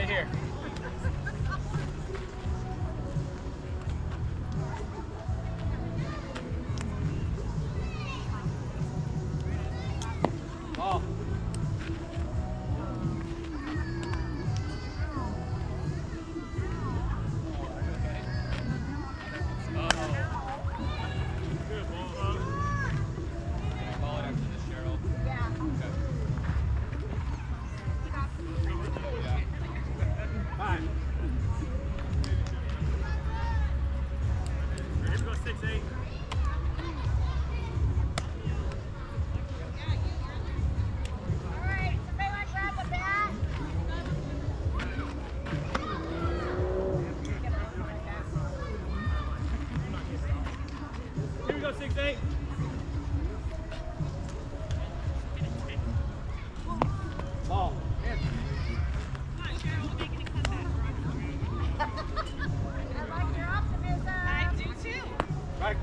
Right here. Ball. Ball. Right.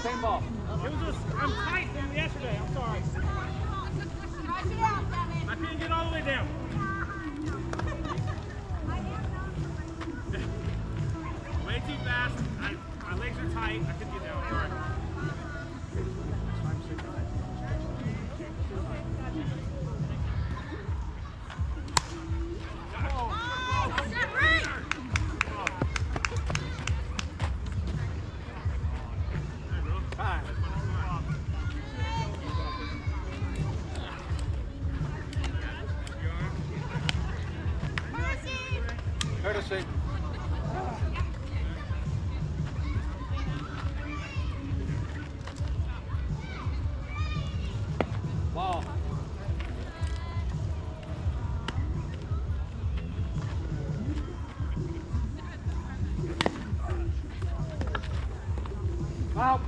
Same ball. It was just, I'm tight from yesterday. I'm sorry. I couldn't get all the way down. Way too fast. My legs are tight. I couldn't get down. Sorry. Courtesy. Ball. Out.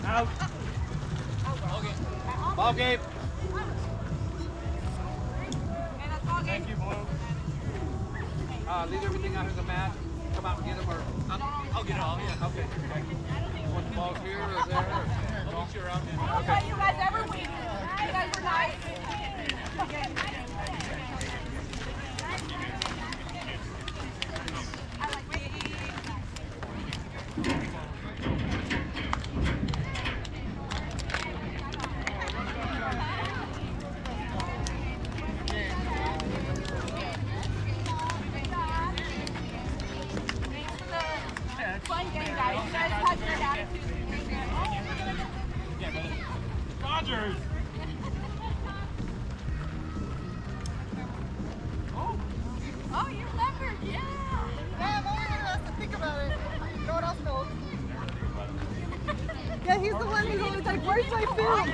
Out. Ball game. Thank you, Blue. Leave everything out on the mat. Come out and get them, or I'll get it all, yeah. okay. What ball's here or there? I'll meet you around here. I'll play you guys every week. You guys were nice. Fun game, guys. You guys have good attitude. Yeah, brother. Rogers! Oh, you remembered, yeah. Yeah, no one has to think about it. No one else knows. Yeah, he's the one who's always like, where's my food?